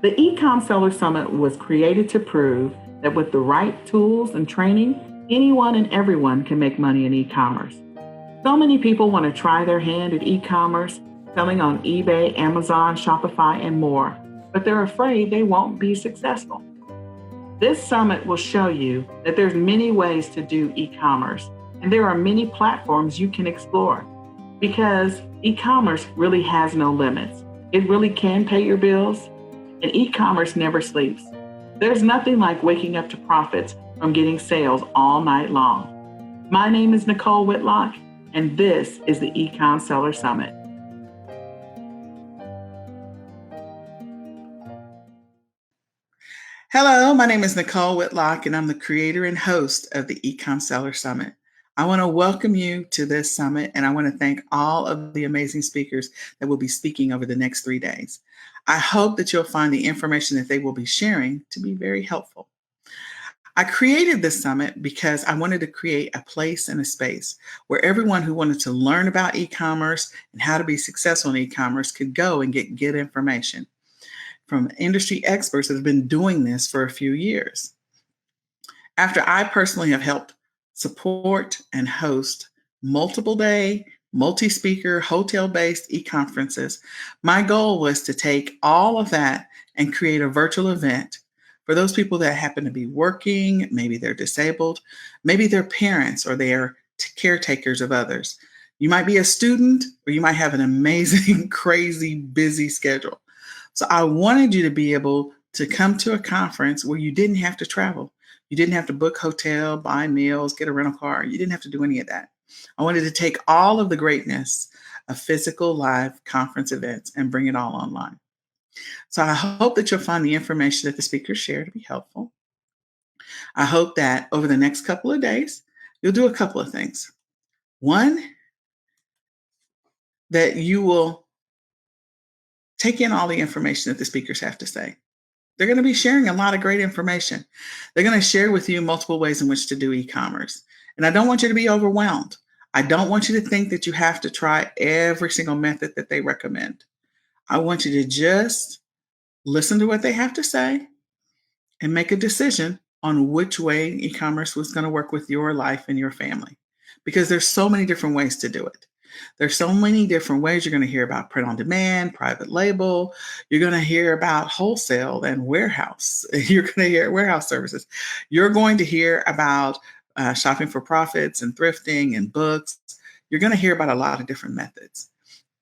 The eCom Seller Summit was created to prove that with the right tools and training, anyone and everyone can make money in e-commerce. So many people want to try their hand at e-commerce, selling on eBay, Amazon, Shopify, and more, but they're afraid they won't be successful. This summit will show you that there's many ways to do e-commerce, and there are many platforms you can explore, because e-commerce really has no limits. It really can pay your bills, and e-commerce never sleeps. There's nothing like waking up to profits from getting sales all night long. My name is Nicole Whitlock, and this is the eCom Seller Summit. Hello, my name is Nicole Whitlock, and I'm the creator and host of the eCom Seller Summit. I want to welcome you to this summit, and I want to thank all of the amazing speakers that will be speaking over the next 3 days. I hope that you'll find the information that they will be sharing to be very helpful. I created this summit because I wanted to create a place and a space where everyone who wanted to learn about e-commerce and how to be successful in e-commerce could go and get good information from industry experts that have been doing this for a few years. After I personally have helped support and host multiple day, multi-speaker, hotel-based e-conferences, my goal was to take all of that and create a virtual event for those people that happen to be working, maybe they're disabled, maybe they're parents or they're caretakers of others. You might be a student or you might have an amazing, crazy, busy schedule. So I wanted you to be able to come to a conference where you didn't have to travel. You didn't have to book hotel, buy meals, get a rental car. You didn't have to do any of that. I wanted to take all of the greatness of physical live conference events and bring it all online. So I hope that you'll find the information that the speakers share to be helpful. I hope that over the next couple of days, you'll do a couple of things. One, that you will take in all the information that the speakers have to say. They're going to be sharing a lot of great information. They're going to share with you multiple ways in which to do e-commerce. And I don't want you to be overwhelmed. I don't want you to think that you have to try every single method that they recommend. I want you to just listen to what they have to say and make a decision on which way e-commerce was going to work with your life and your family. Because there's so many different ways to do it. There's so many different ways. You're going to hear about print on demand, private label. You're going to hear about wholesale and warehouse. You're going to hear warehouse services. You're going to hear about shopping for profits and thrifting and books. You're going to hear about a lot of different methods.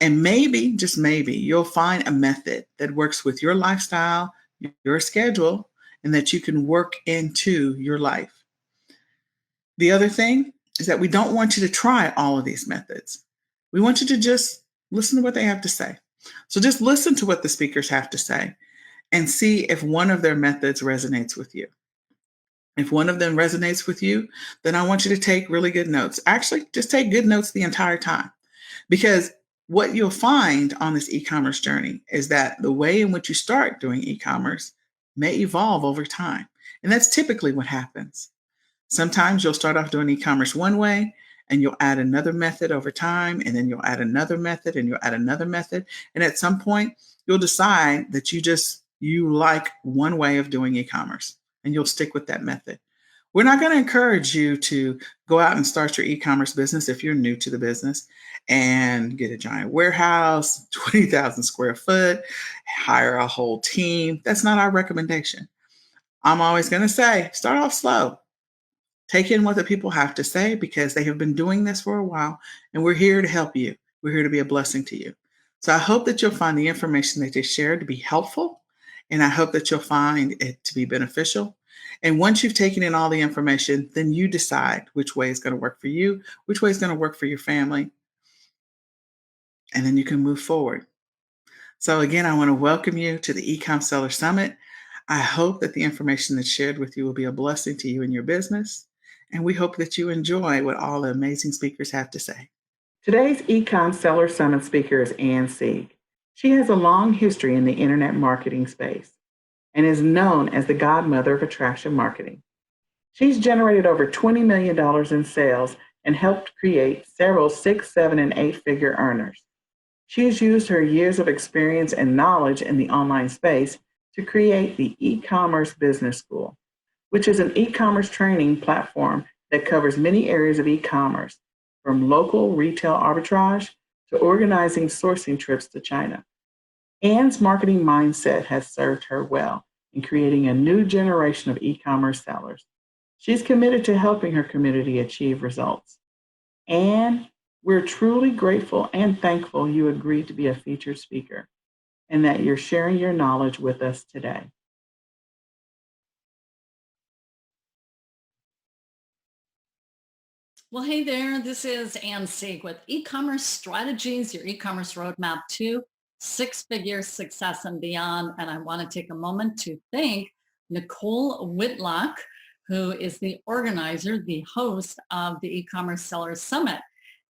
And maybe, just maybe, you'll find a method that works with your lifestyle, your schedule, and that you can work into your life. The other thing is that we don't want you to try all of these methods. We want you to just listen to what they have to say. So just listen to what the speakers have to say and see if one of their methods resonates with you. If one of them resonates with you, then I want you to take really good notes. Actually, just take good notes the entire time. Because what you'll find on this e-commerce journey is that the way in which you start doing e-commerce may evolve over time. And that's typically what happens. Sometimes you'll start off doing e-commerce one way, and you'll add another method over time, and then you'll add another method, and you'll add another method. And at some point, you'll decide that you like one way of doing e-commerce, and you'll stick with that method. We're not going to encourage you to go out and start your e-commerce business if you're new to the business and get a giant warehouse, 20,000 square foot, hire a whole team. That's not our recommendation. I'm always going to say, start off slow. Take in what the people have to say because they have been doing this for a while, and we're here to help you. We're here to be a blessing to you. So I hope that you'll find the information that they share to be helpful, and I hope that you'll find it to be beneficial. And once you've taken in all the information, then you decide which way is going to work for you, which way is going to work for your family, and then you can move forward. So again, I want to welcome you to the eCom Seller Summit. I hope that the information that's shared with you will be a blessing to you and your business. And we hope that you enjoy what all the amazing speakers have to say. Today's eCom Seller Summit speaker is Sieg. She has a long history in the internet marketing space and is known as the godmother of attraction marketing. She's generated over $20 million in sales and helped create several 6, 7, and 8-figure earners. She has used her years of experience and knowledge in the online space to create the e-commerce business school, which is an e-commerce training platform that covers many areas of e-commerce, from local retail arbitrage to organizing sourcing trips to China. Anne's marketing mindset has served her well in creating a new generation of e-commerce sellers. She's committed to helping her community achieve results. Anne, we're truly grateful and thankful you agreed to be a featured speaker and that you're sharing your knowledge with us today. Well, hey there, this is Ann Sieg with e-commerce strategies, your e-commerce roadmap to six-figure success and beyond. And I want to take a moment to thank Nicole Whitlock, who is the organizer, the host of the e-commerce sellers summit,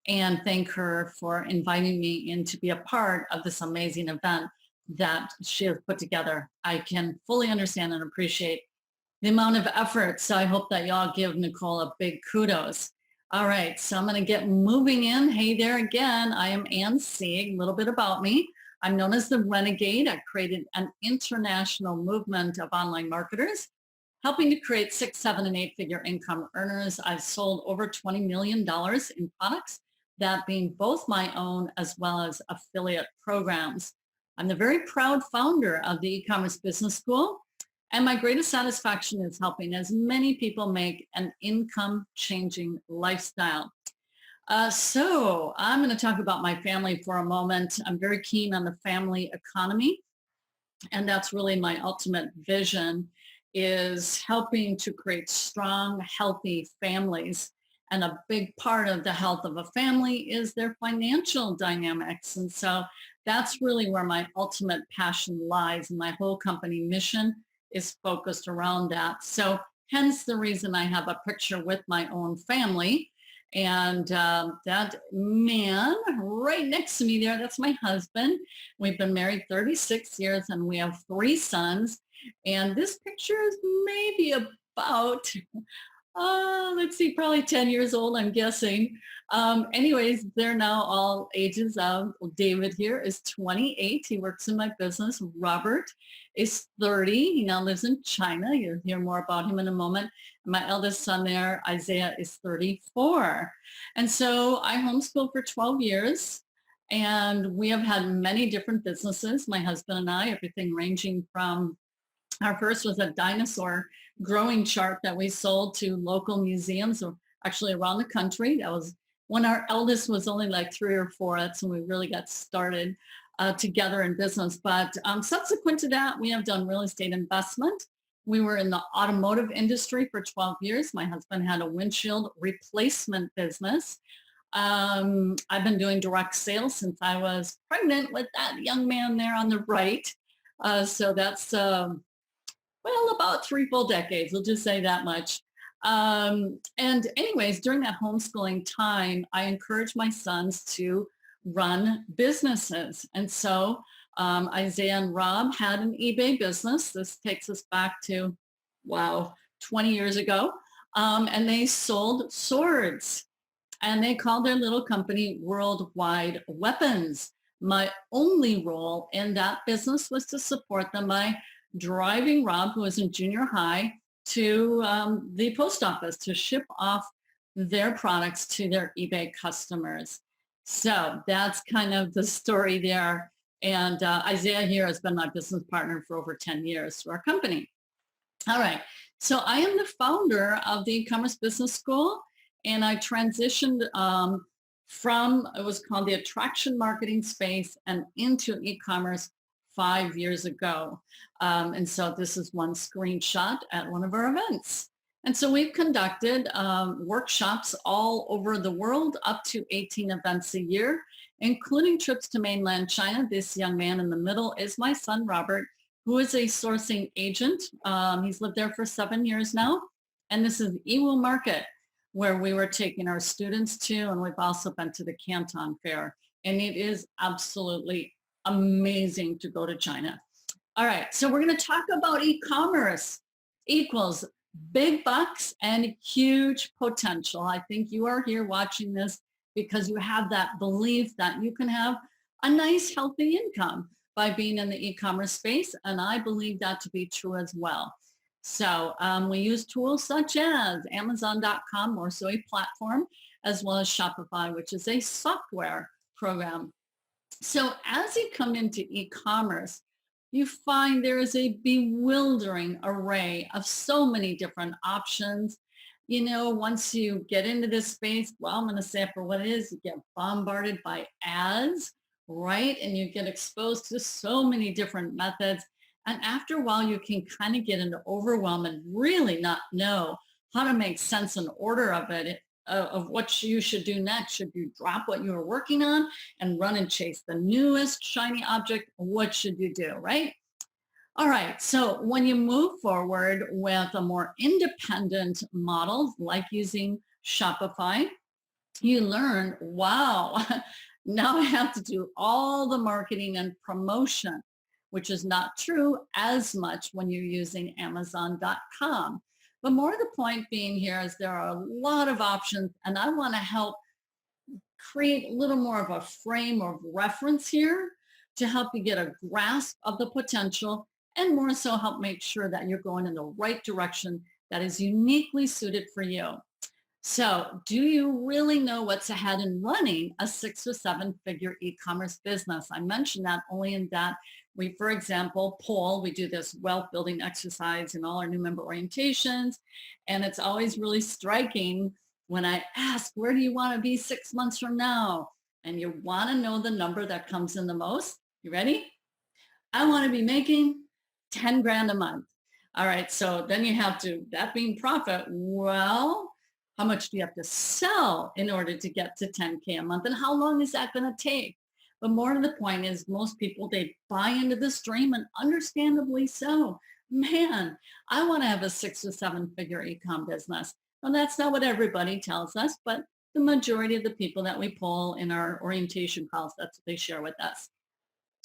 and thank her for inviting me in to be a part of this amazing event that she has put together. I can fully understand and appreciate the amount of effort. So I hope that y'all give Nicole a big kudos. All right, so I'm going to get moving in. Hey there again. I am Ann Sieg. A little bit about me. I'm known as the Renegade. I created an international movement of online marketers, helping to create 6, 7, and 8-figure income earners. I've sold over $20 million in products, that being both my own as well as affiliate programs. I'm the very proud founder of the e-commerce business school. And my greatest satisfaction is helping as many people make an income-changing lifestyle. So I'm going to talk about my family for a moment. I'm very keen on the family economy, and that's really my ultimate vision, is helping to create strong, healthy families. And a big part of the health of a family is their financial dynamics. And so that's really where my ultimate passion lies. And my whole company mission is focused around that. So hence the reason I have a picture with my own family. And that man right next to me there, that's my husband. We've been married 36 years and we have 3 sons. And this picture is maybe about, let's see, probably 10 years old, I'm guessing. Anyways, they're now all ages of, David here is 28. He works in my business. Robert is 30. He now lives in China. You'll hear more about him in a moment. And my eldest son there, Isaiah, is 34. And so I homeschooled for 12 years. And we have had many different businesses, my husband and I, everything ranging from, our first was a dinosaur growing chart that we sold to local museums, or actually around the country. That was when our eldest was only like 3 or 4. That's when we really got started together in business. But subsequent to that, we have done real estate investment. We were in the automotive industry for 12 years. My husband had a windshield replacement business. I've been doing direct sales since I was pregnant with that young man there on the right. So that's well, about 3 full decades, we'll just say that much. And anyways, during that homeschooling time, I encouraged my sons to run businesses. And so Isaiah and Rob had an eBay business. This takes us back to, wow, 20 years ago. And they sold swords. And they called their little company Worldwide Weapons. My only role in that business was to support them by driving Rob, who was in junior high, to the post office to ship off their products to their eBay customers. So that's kind of the story there. And Isaiah here has been my business partner for over 10 years through our company. All right. So I am the founder of the e-commerce business school, and I transitioned from, it was called the attraction marketing space, and into e-commerce 5 years ago. And so this is one screenshot at one of our events. And so we've conducted workshops all over the world, up to 18 events a year, including trips to mainland China. This young man in the middle is my son, Robert, who is a sourcing agent. He's lived there for 7 years now. And this is Iwu Market, where we were taking our students to, and we've also been to the Canton Fair. And it is absolutely amazing to go to China. All right, so we're going to talk about e-commerce equals big bucks and huge potential. I think you are here watching this because you have that belief that you can have a nice, healthy income. by being in the e-commerce space, and I believe that to be true as well. So we use tools such as Amazon.com, more so a platform, as well as Shopify, which is a software program. So as you come into e-commerce, you find there is a bewildering array of so many different options. Once you get into this space, well, I'm going to say it for what it is, you get bombarded by ads, right? And you get exposed to so many different methods. And after a while, you can kind of get into overwhelm and really not know how to make sense and order of it, of what you should do next. Should you drop what you were working on and run and chase the newest shiny object? What should you do, right? All right, so when you move forward with a more independent model, like using Shopify, you learn, wow, now I have to do all the marketing and promotion, which is not true as much when you're using Amazon.com. But more the point being here is there are a lot of options, and I want to help create a little more of a frame of reference here to help you get a grasp of the potential, and more so help make sure that you're going in the right direction that is uniquely suited for you. So do you really know what's ahead in running a 6 or 7 figure e-commerce business? I mentioned that only in that we, for example, we do this wealth building exercise in all our new member orientations. And it's always really striking when I ask, where do you want to be 6 months from now? And you want to know the number that comes in the most. You ready? I want to be making 10 grand a month. All right. So then you have to, that being profit, well, how much do you have to sell in order to get to 10K a month? And how long is that going to take? But more to the point is most people, they buy into this dream, and understandably so. Man, I want to have a 6 or 7 figure e-com business. Well, that's not what everybody tells us, but the majority of the people that we poll in our orientation calls, that's what they share with us.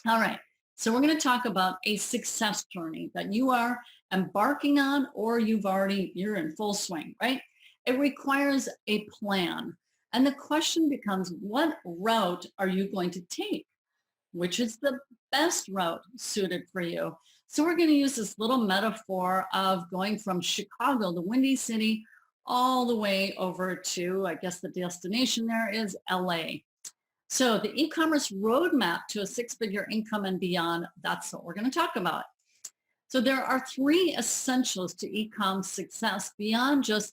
All right. So we're going to talk about a success journey that you are embarking on, or you're in full swing, right? It requires a plan. And the question becomes, what route are you going to take? Which is the best route suited for you? So we're going to use this little metaphor of going from Chicago, the Windy City, all the way over to, I guess the destination there is LA. So the e-commerce roadmap to a 6-figure income and beyond, that's what we're going to talk about. So there are 3 essentials to e-com success beyond just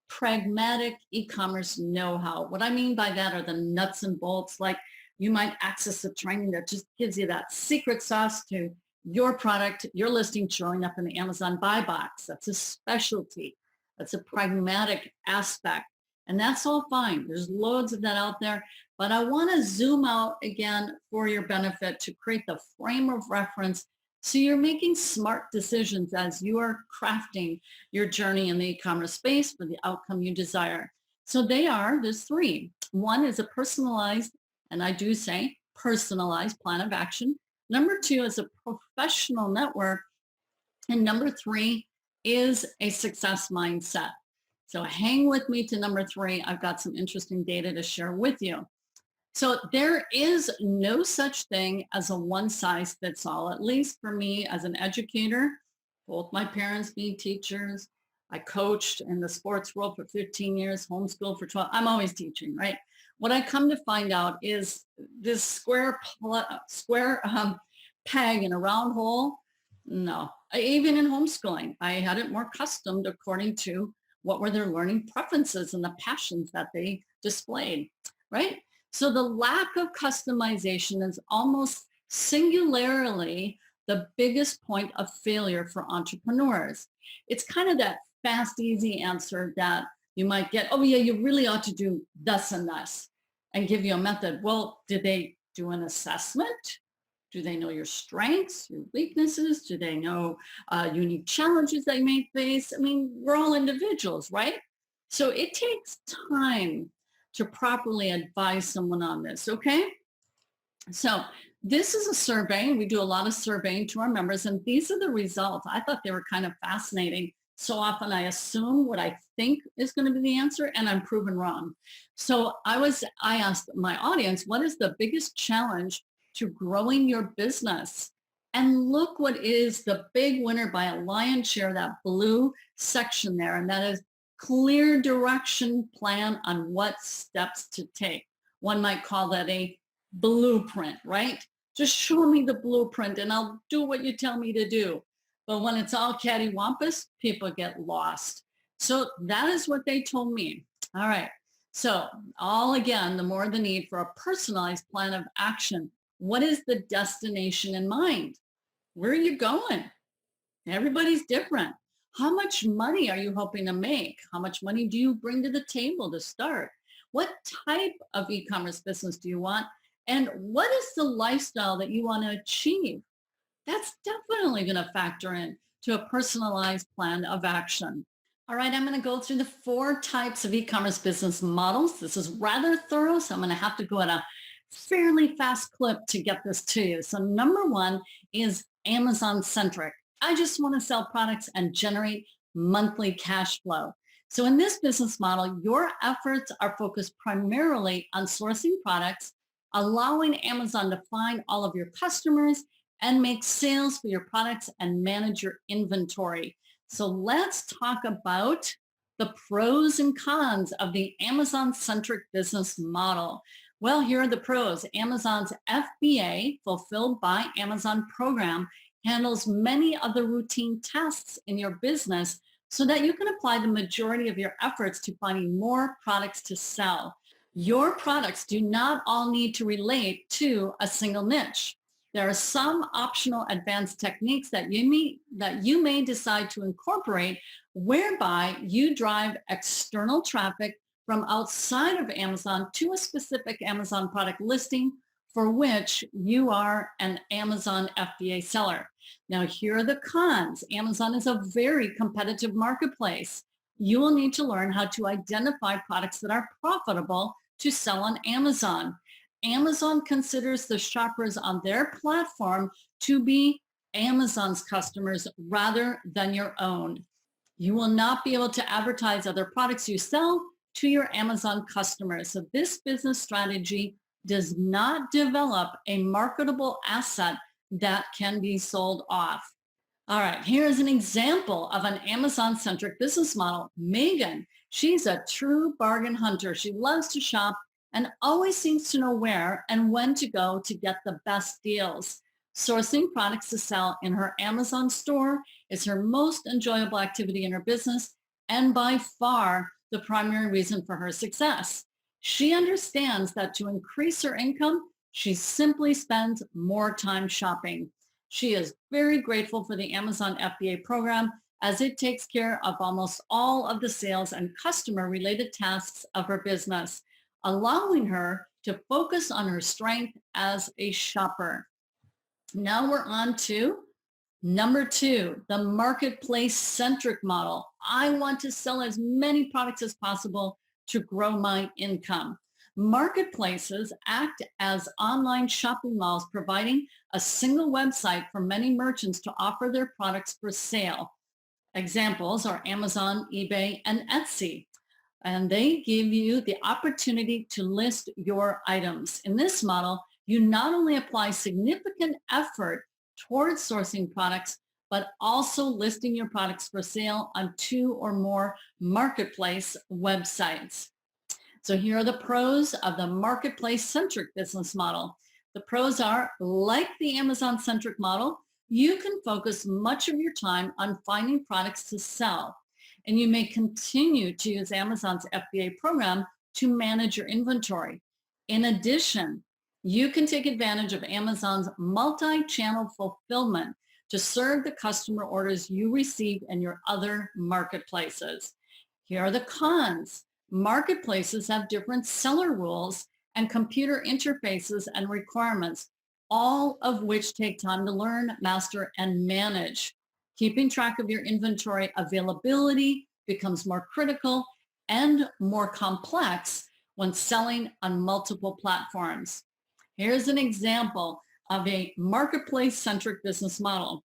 pragmatic e-commerce know-how. What I mean by that are the nuts and bolts, like you might access the training that just gives you that secret sauce to your product, your listing showing up in the Amazon buy box. That's a specialty. That's a pragmatic aspect. And that's all fine. There's loads of that out there. But I want to zoom out again for your benefit to create the frame of reference so you're making smart decisions as you are crafting your journey in the e-commerce space for the outcome you desire. So there's 3. One is a personalized, and I do say personalized plan of action. Number 2 is a professional network. And number 3 is a success mindset. So hang with me to number 3. I've got some interesting data to share with you. So there is no such thing as a one size fits all, at least for me as an educator, both my parents being teachers. I coached in the sports world for 15 years, homeschooled for 12. I'm always teaching, right? What I come to find out is this square peg in a round hole. No, even in homeschooling, I had it more customed according to what were their learning preferences and the passions that they displayed, right? So the lack of customization is almost singularly the biggest point of failure for entrepreneurs. It's kind of that fast, easy answer that you might get, oh yeah, you really ought to do this and this, and give you a method. Well, did they do an assessment? Do they know your strengths, your weaknesses? Do they know unique challenges that you may face? I mean, we're all individuals, right? So it takes time to properly advise someone on this, okay? So this is a survey. We do a lot of surveying to our members, and these are the results. I thought they were kind of fascinating. So often I assume what I think is going to be the answer, and I'm proven wrong. So I asked my audience, what is the biggest challenge to growing your business. And look what is the big winner by a lion's share, that blue section there. And that is clear direction plan on what steps to take. One might call that a blueprint, right? Just show me the blueprint and I'll do what you tell me to do. But when it's all cattywampus, people get lost. So that is what they told me. All right. So all again, the more the need for a personalized plan of action. What is the destination in mind? Where are you going? Everybody's different. How much money are you hoping to make? How much money do you bring to the table to start? What type of e-commerce business do you want? And what is the lifestyle that you want to achieve? That's definitely going to factor in to a personalized plan of action. All right, I'm going to go through the 4 types of e-commerce business models. This is rather thorough, so I'm going to have to go at a fairly fast clip to get this to you. So number 1 is Amazon centric. I just want to sell products and generate monthly cash flow. So in this business model, your efforts are focused primarily on sourcing products, allowing Amazon to find all of your customers and make sales for your products and manage your inventory. So let's talk about the pros and cons of the Amazon-centric business model. Well, here are the pros. Amazon's FBA, Fulfilled by Amazon program, handles many of the routine tasks in your business so that you can apply the majority of your efforts to finding more products to sell. Your products do not all need to relate to a single niche. There are some optional advanced techniques that you may decide to incorporate, whereby you drive external traffic from outside of Amazon to a specific Amazon product listing for which you are an Amazon FBA seller. Now, here are the cons. Amazon is a very competitive marketplace. You will need to learn how to identify products that are profitable to sell on Amazon. Amazon considers the shoppers on their platform to be Amazon's customers rather than your own. You will not be able to advertise other products you sell to your Amazon customers. So this business strategy does not develop a marketable asset that can be sold off. All right, here is an example of an Amazon-centric business model. Megan, she's a true bargain hunter. She loves to shop and always seems to know where and when to go to get the best deals. Sourcing products to sell in her Amazon store is her most enjoyable activity in her business and by far the primary reason for her success. She understands that to increase her income, she simply spends more time shopping. She is very grateful for the Amazon FBA program as it takes care of almost all of the sales and customer-related tasks of her business, allowing her to focus on her strength as a shopper. Now we're on to number 2, the marketplace-centric model. I want to sell as many products as possible to grow my income. Marketplaces act as online shopping malls, providing a single website for many merchants to offer their products for sale. Examples are Amazon, eBay, and Etsy. And they give you the opportunity to list your items. In this model, you not only apply significant effort towards sourcing products, but also listing your products for sale on 2 or more marketplace websites. So here are the pros of the marketplace-centric business model. The pros are, like the Amazon-centric model, you can focus much of your time on finding products to sell. And you may continue to use Amazon's FBA program to manage your inventory. In addition, you can take advantage of Amazon's multi-channel fulfillment to serve the customer orders you receive in your other marketplaces. Here are the cons. Marketplaces have different seller rules and computer interfaces and requirements, all of which take time to learn, master, and manage. Keeping track of your inventory availability becomes more critical and more complex when selling on multiple platforms. Here's an example of a marketplace-centric business model.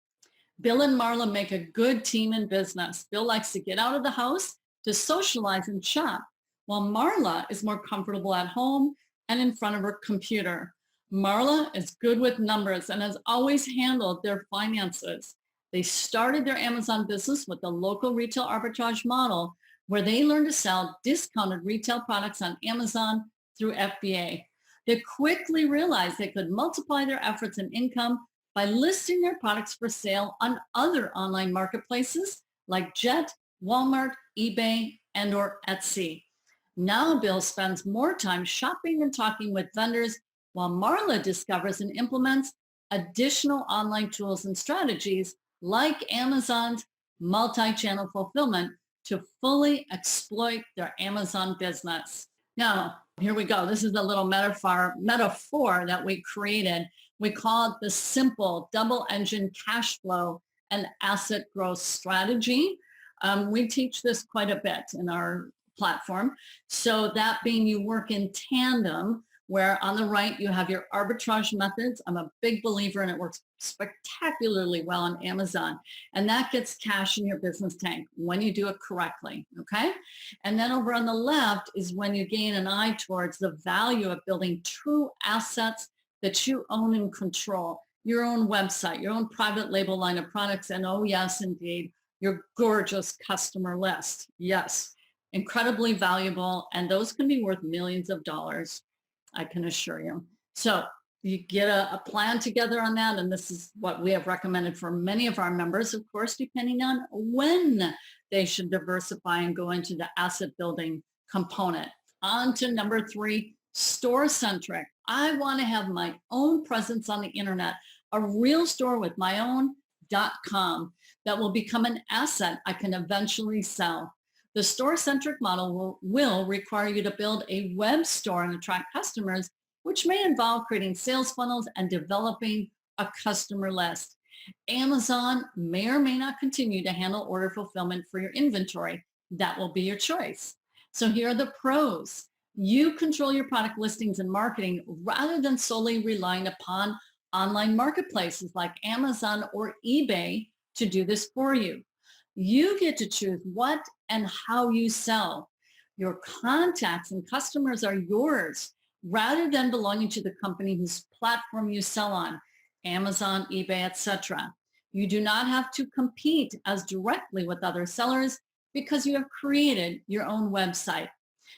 Bill and Marla make a good team in business. Bill likes to get out of the house to socialize and shop, while Marla is more comfortable at home and in front of her computer. Marla is good with numbers and has always handled their finances. They started their Amazon business with the local retail arbitrage model where they learned to sell discounted retail products on Amazon through FBA. They quickly realized they could multiply their efforts and income by listing their products for sale on other online marketplaces like Jet, Walmart, eBay, and or Etsy. Now Bill spends more time shopping and talking with vendors while Marla discovers and implements additional online tools and strategies like Amazon's multi-channel fulfillment to fully exploit their Amazon business. Now, here we go. This is a little metaphor that we created. We call it the simple double engine cash flow and asset growth strategy. We teach this quite a bit in our platform. So that being you work in tandem, where on the right you have your arbitrage methods. I'm a big believer and it works spectacularly well on Amazon. And that gets cash in your business tank when you do it correctly, okay? And then over on the left is when you gain an eye towards the value of building true assets that you own and control. Your own website, your own private label line of products, and oh yes, indeed, your gorgeous customer list. Yes, incredibly valuable, and those can be worth millions of dollars, I can assure you. So you get a plan together on that, and this is what we have recommended for many of our members, of course, depending on when they should diversify and go into the asset building component. On to number 3, store-centric. I want to have my own presence on the internet, a real store with my own .com that will become an asset I can eventually sell. The store-centric model will require you to build a web store and attract customers, which may involve creating sales funnels and developing a customer list. Amazon may or may not continue to handle order fulfillment for your inventory. That will be your choice. So here are the pros. You control your product listings and marketing rather than solely relying upon online marketplaces like Amazon or eBay to do this for you. You get to choose what and how you sell. Your contacts and customers are yours rather than belonging to the company whose platform you sell on, Amazon, eBay, etc. You do not have to compete as directly with other sellers because you have created your own website.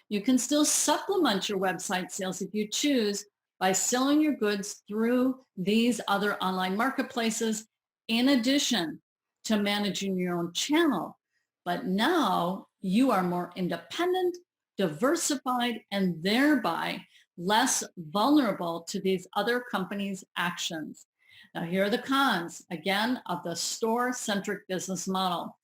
You can still supplement your website sales if you choose by selling your goods through these other online marketplaces in addition to managing your own channel. But now you are more independent, diversified, and thereby less vulnerable to these other companies' actions. Now, here are the cons, again, of the store-centric business model.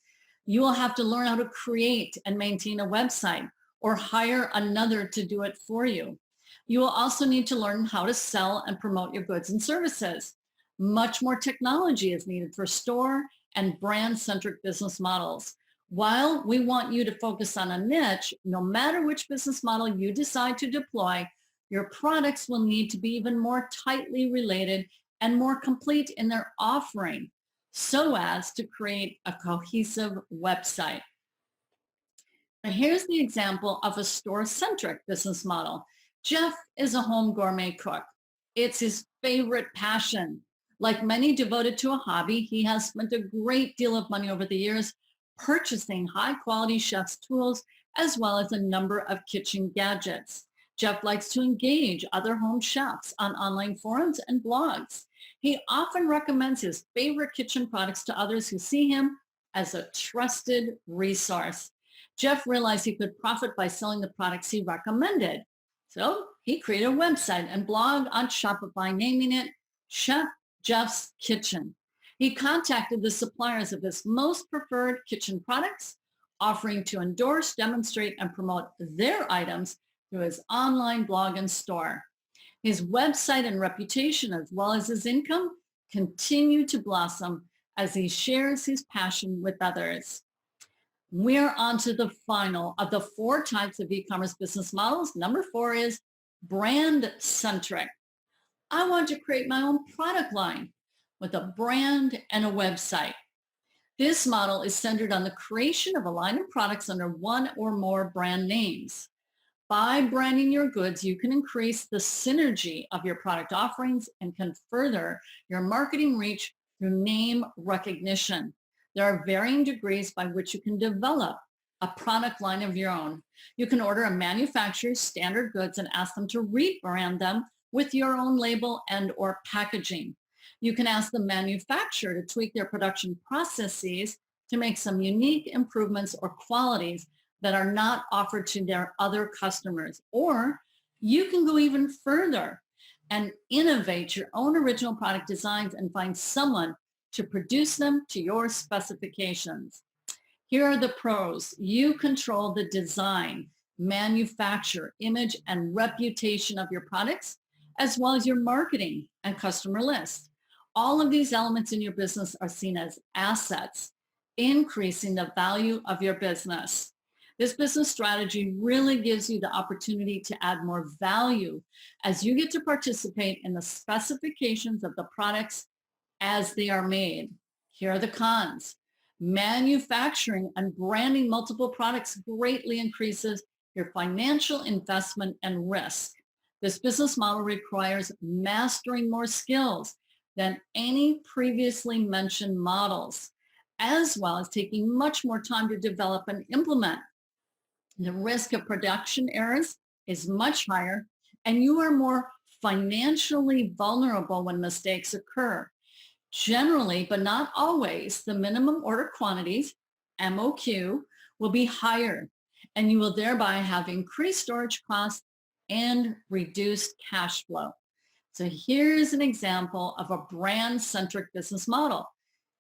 You will have to learn how to create and maintain a website or hire another to do it for you. You will also need to learn how to sell and promote your goods and services. Much more technology is needed for store and brand-centric business models. While we want you to focus on a niche, no matter which business model you decide to deploy, your products will need to be even more tightly related and more complete in their offering so as to create a cohesive website. Now, here's the example of a store-centric business model. Jeff is a home gourmet cook. It's his favorite passion. Like many devoted to a hobby, he has spent a great deal of money over the years purchasing high-quality chef's tools as well as a number of kitchen gadgets. Jeff likes to engage other home chefs on online forums and blogs. He often recommends his favorite kitchen products to others who see him as a trusted resource. Jeff realized he could profit by selling the products he recommended. So he created a website and blog on Shopify, naming it Chef Jeff's Kitchen. He contacted the suppliers of his most preferred kitchen products, offering to endorse, demonstrate, and promote their items through his online blog and store. His website and reputation, as well as his income, continue to blossom as he shares his passion with others. We're on to the final of the 4 types of e-commerce business models. Number 4 is brand-centric. I want to create my own product line with a brand and a website. This model is centered on the creation of a line of products under one or more brand names. By branding your goods, you can increase the synergy of your product offerings and can further your marketing reach through name recognition. There are varying degrees by which you can develop a product line of your own. You can order a manufacturer's standard goods and ask them to rebrand them with your own label and or packaging. You can ask the manufacturer to tweak their production processes to make some unique improvements or qualities that are not offered to their other customers. Or you can go even further and innovate your own original product designs and find someone to produce them to your specifications. Here are the pros. You control the design, manufacture, image, and reputation of your products, as well as your marketing and customer list. All of these elements in your business are seen as assets, increasing the value of your business. This business strategy really gives you the opportunity to add more value as you get to participate in the specifications of the products as they are made. Here are the cons. Manufacturing and branding multiple products greatly increases your financial investment and risk. This business model requires mastering more skills than any previously mentioned models, as well as taking much more time to develop and implement. The risk of production errors is much higher, and you are more financially vulnerable when mistakes occur. Generally, but not always, the minimum order quantities, MOQ, will be higher, and you will thereby have increased storage costs and reduced cash flow. So here's an example of a brand-centric business model.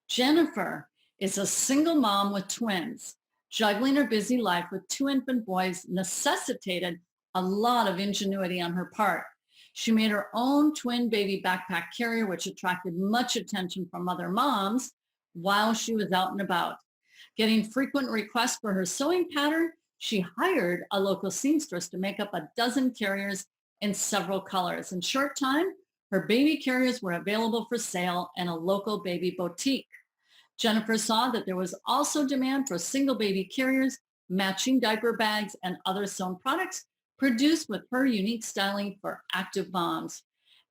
Jennifer is a single mom with twins. Juggling her busy life with two infant boys necessitated a lot of ingenuity on her part. She made her own twin baby backpack carrier, which attracted much attention from other moms while she was out and about. Getting frequent requests for her sewing pattern, she hired a local seamstress to make up a dozen carriers in several colors. In short time, her baby carriers were available for sale in a local baby boutique. Jennifer saw that there was also demand for single baby carriers, matching diaper bags, and other sewn products produced with her unique styling for active moms.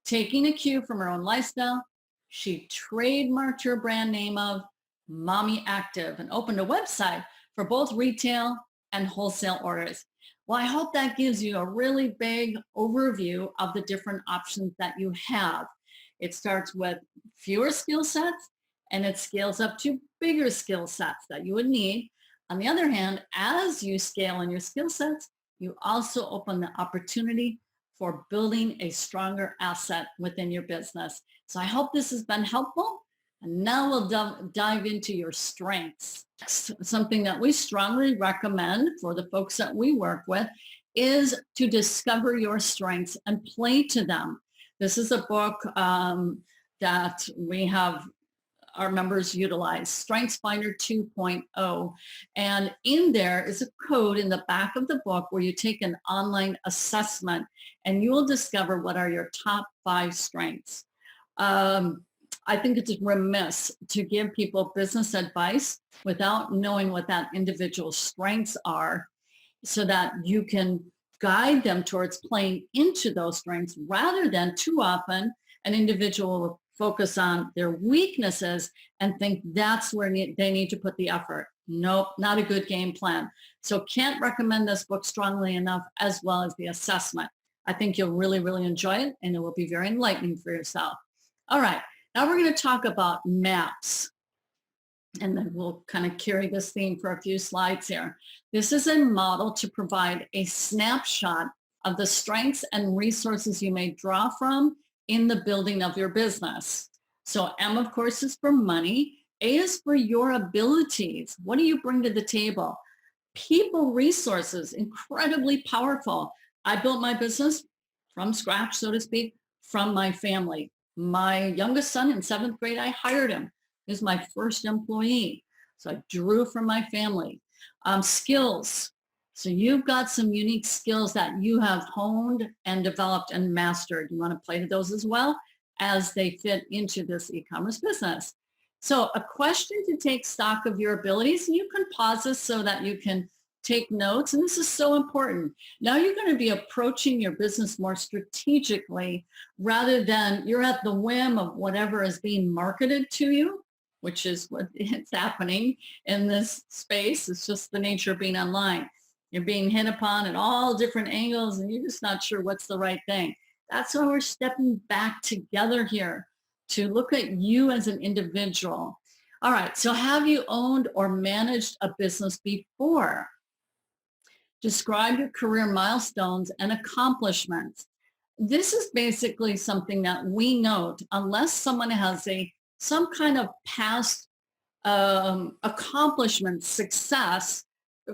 Taking a cue from her own lifestyle, she trademarked her brand name of Mommy Active and opened a website for both retail and wholesale orders. Well, I hope that gives you a really big overview of the different options that you have. It starts with fewer skill sets and it scales up to bigger skill sets that you would need. On the other hand, as you scale in your skill sets, you also open the opportunity for building a stronger asset within your business. So I hope this has been helpful. And now we'll dive into your strengths. Something that we strongly recommend for the folks that we work with is to discover your strengths and play to them. This is a book that we have our members utilize, StrengthsFinder 2.0. And in there is a code in the back of the book where you take an online assessment and you will discover what are your top 5 strengths. I think it's remiss to give people business advice without knowing what that individual's strengths are so that you can guide them towards playing into those strengths rather than too often an individual will focus on their weaknesses and think that's where they need to put the effort. Nope, not a good game plan. So can't recommend this book strongly enough, as well as the assessment. I think you'll really, really enjoy it, and it will be very enlightening for yourself. All right, now we're going to talk about maps. And then we'll kind of carry this theme for a few slides here. This is a model to provide a snapshot of the strengths and resources you may draw from in the building of your business. So M, of course, is for money. A is for your abilities. What do you bring to the table? People resources, incredibly powerful. I built my business from scratch, so to speak, from my family. My youngest son in 7th grade, I hired him. He was my first employee. So I drew from my family. Skills. So you've got some unique skills that you have honed and developed and mastered. You want to play to those as well as they fit into this e-commerce business. So a question to take stock of your abilities. You can pause this so that you can take notes. And this is so important. Now you're going to be approaching your business more strategically rather than you're at the whim of whatever is being marketed to you, which is what it's happening in this space. It's just the nature of being online. You're being hit upon at all different angles and you're just not sure what's the right thing. That's why we're stepping back together here to look at you as an individual. All right, so have you owned or managed a business before? Describe your career milestones and accomplishments. This is basically something that we note unless someone has some kind of past accomplishment, success,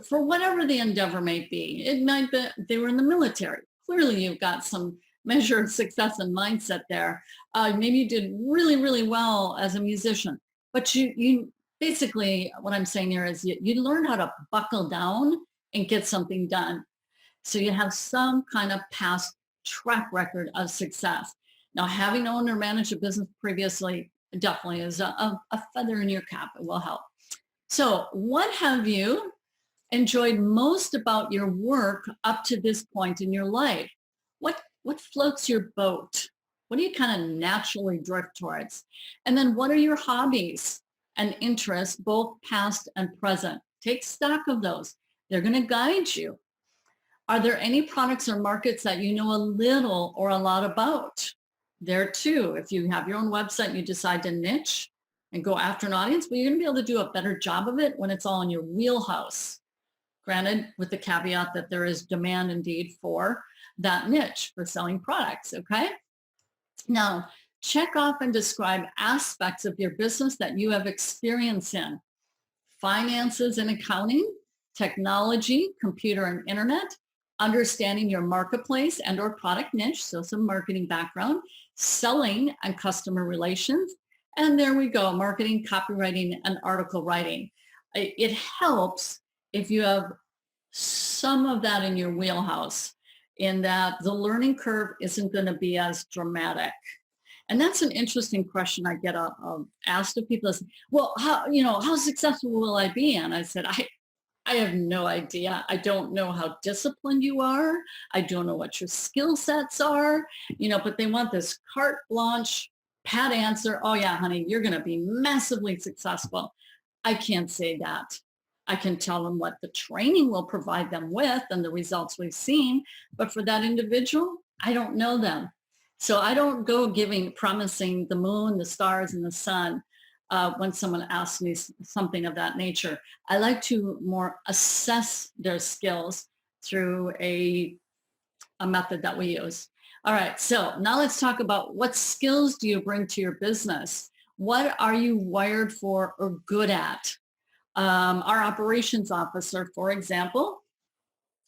for whatever the endeavor may be. It might be they were in the military. Clearly, you've got some measure of success and mindset there. Maybe you did really, really well as a musician, but you basically, what I'm saying here is you learned how to buckle down and get something done. So you have some kind of past track record of success. Now, having owned or managed a business previously definitely is a feather in your cap. It will help. So what have you enjoyed most about your work up to this point in your life? What floats your boat? What do you kind of naturally drift towards? And then what are your hobbies and interests, both past and present? Take stock of those. They're going to guide you. Are there any products or markets that you know a little or a lot about? There too, if you have your own website and you decide to niche and go after an audience, well, you're going to be able to do a better job of it when it's all in your wheelhouse. Granted, with the caveat that there is demand indeed for that niche for selling products, okay? Now, check off and describe aspects of your business that you have experience in. Finances and accounting, technology, computer and internet, understanding your marketplace and or product niche, so some marketing background, selling and customer relations, and there we go, marketing, copywriting, and article writing. It helps if you have some of that in your wheelhouse, in that the learning curve isn't going to be as dramatic. And that's an interesting question I get asked of people. Is, well, how successful will I be? And I said, I have no idea. I don't know how disciplined you are. I don't know what your skill sets are, but they want this carte blanche, pat answer. Oh yeah, honey, you're going to be massively successful. I can't say that. I can tell them what the training will provide them with and the results we've seen. But for that individual, I don't know them. So I don't go promising the moon, the stars, and the sun when someone asks me something of that nature. I like to more assess their skills through a method that we use. All right, so now let's talk about what skills do you bring to your business? What are you wired for or good at? Our operations officer, for example,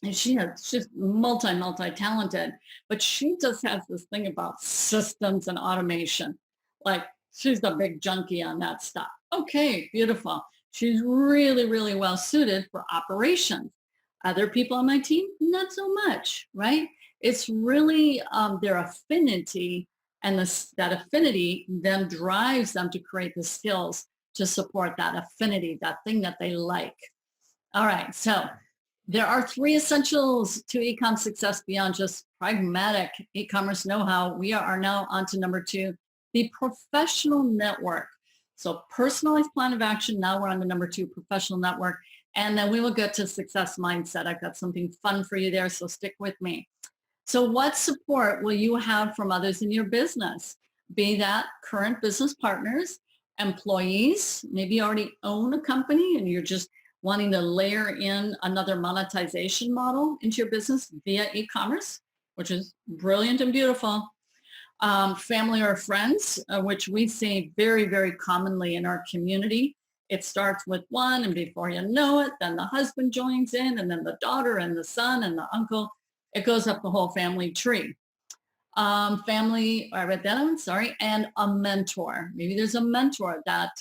and she's multi-talented, but she just has this thing about systems and automation. Like she's the big junkie on that stuff. Okay, beautiful. She's really, really well suited for operations. Other people on my team, not so much, right? It's really their affinity, and that affinity then drives them to create the skills to support that affinity, that thing that they like. All right, so there are 3 essentials to e-com success beyond just pragmatic e-commerce know-how. We are now on to number 2, the professional network. So personalized plan of action. Now we're on to number 2, professional network. And then we will get to success mindset. I've got something fun for you there, so stick with me. So what support will you have from others in your business? Be that current business partners, employees, maybe you already own a company and you're just wanting to layer in another monetization model into your business via e-commerce, which is brilliant and beautiful. Family or friends, which we see very, very commonly in our community. It starts with one, and before you know it, then the husband joins in, and then the daughter and the son and the uncle. It goes up the whole family tree. Family, I read that one, sorry, and a mentor. Maybe there's a mentor that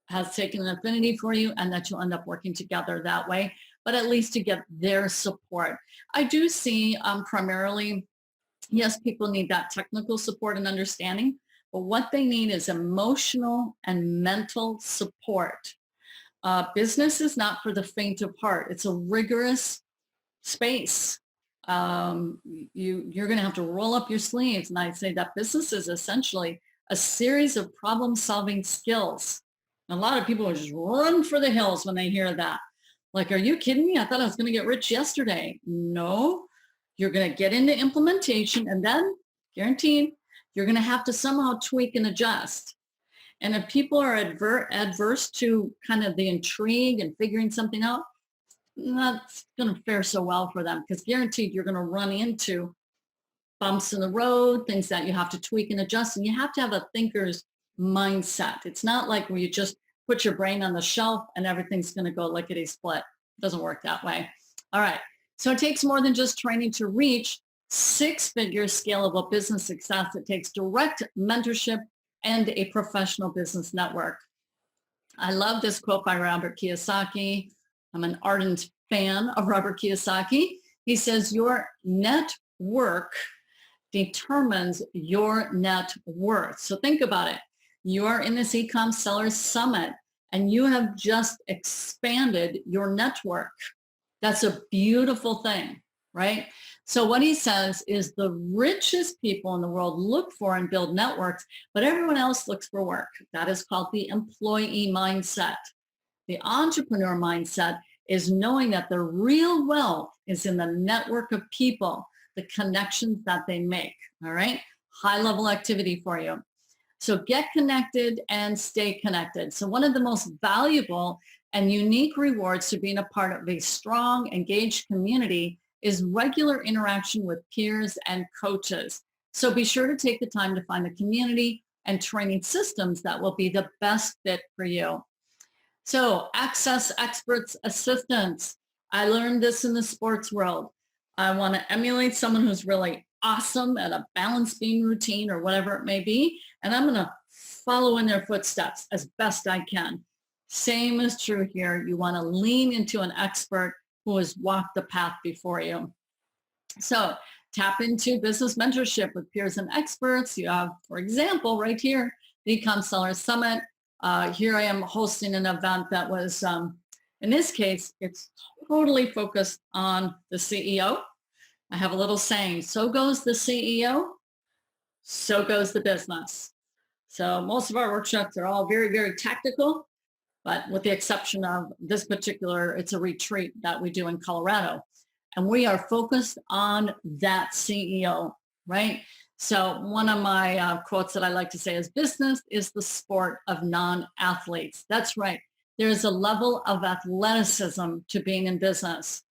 has taken an affinity for you and that you'll end up working together that way, but at least to get their support. I do see primarily, yes, people need that technical support and understanding, but what they need is emotional and mental support. Business is not for the faint of heart. It's a rigorous space. You're going to have to roll up your sleeves. And I'd say that business is essentially a series of problem solving skills. And a lot of people just run for the hills when they hear that. Like, are you kidding me? I thought I was going to get rich yesterday. No, you're going to get into implementation, and then guaranteed you're going to have to somehow tweak and adjust. And if people are adverse to kind of the intrigue and figuring something out, that's going to fare so well for them, because guaranteed you're going to run into bumps in the road, things that you have to tweak and adjust. And you have to have a thinker's mindset. It's not like where you just put your brain on the shelf and everything's going to go lickety split. It doesn't work that way. All right. So it takes more than just training to reach six-figure scalable business success. It takes direct mentorship and a professional business network. I love this quote by Robert Kiyosaki. I'm an ardent fan of Robert Kiyosaki. He says, your network determines your net worth. So think about it. You are in this eCom Sellers Summit and you have just expanded your network. That's a beautiful thing, right? So what he says is the richest people in the world look for and build networks, but everyone else looks for work. That is called the employee mindset. The entrepreneur mindset is knowing that the real wealth is in the network of people, the connections that they make. All right. High level activity for you. So get connected and stay connected. So one of the most valuable and unique rewards to being a part of a strong, engaged community is regular interaction with peers and coaches. So be sure to take the time to find the community and training systems that will be the best fit for you. So access experts assistance. I learned this in the sports world. I want to emulate someone who's really awesome at a balance beam routine or whatever it may be. And I'm going to follow in their footsteps as best I can. Same is true here. You want to lean into an expert who has walked the path before you. So tap into business mentorship with peers and experts. You have, for example, right here, the eCom Sellers Summit. Here I am hosting an event that was, in this case, it's totally focused on the CEO. I have a little saying, so goes the CEO, so goes the business. So most of our workshops are all very, very tactical, but with the exception of this particular, it's a retreat that we do in Colorado. And we are focused on that CEO, right? So one of my quotes that I like to say is, business is the sport of non-athletes. That's right. There's a level of athleticism to being in business.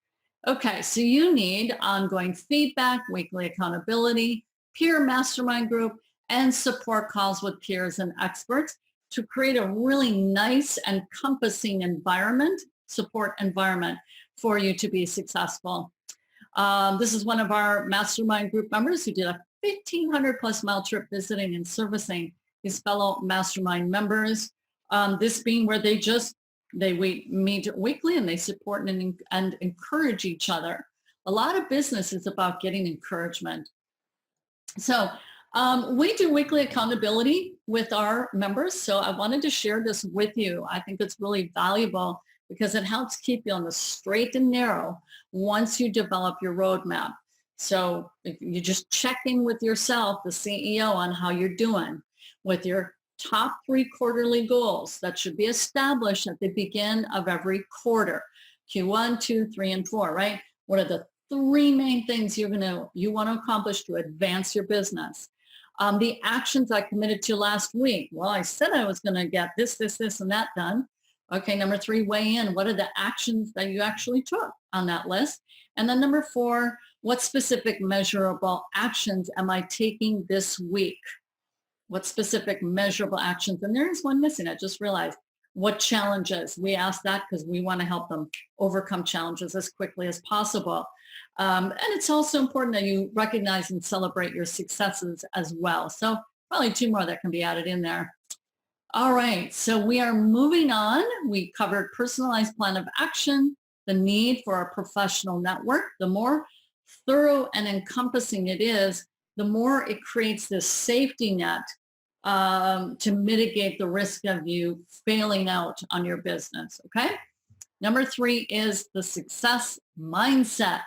Okay, so you need ongoing feedback, weekly accountability, peer mastermind group, and support calls with peers and experts to create a really nice, encompassing environment, support environment for you to be successful. This is one of our mastermind group members who did a 1,500 plus mile trip visiting and servicing his fellow mastermind members. This being where they meet weekly and they support and encourage each other. A lot of business is about getting encouragement. So we do weekly accountability with our members. So I wanted to share this with you. I think it's really valuable because it helps keep you on the straight and narrow once you develop your roadmap. So if you just check in with yourself, the CEO, on how you're doing with your top 3 quarterly goals that should be established at the beginning of every quarter, Q1, 2, 3, and 4, right? What are the 3 main things you want to accomplish to advance your business? The actions I committed to last week. Well, I said I was going to get this, and that done. Okay, number 3, weigh in. What are the actions that you actually took on that list? And then number 4, what specific measurable actions am I taking this week? What specific measurable actions? And there is one missing. I just realized. What challenges? We ask that because we want to help them overcome challenges as quickly as possible. And it's also important that you recognize and celebrate your successes as well. So probably 2 more that can be added in there. All right, so we are moving on. We covered personalized plan of action, the need for a professional network. The more thorough and encompassing it is, the more it creates this safety net to mitigate the risk of you failing out on your business. Okay. Number 3 is the success mindset.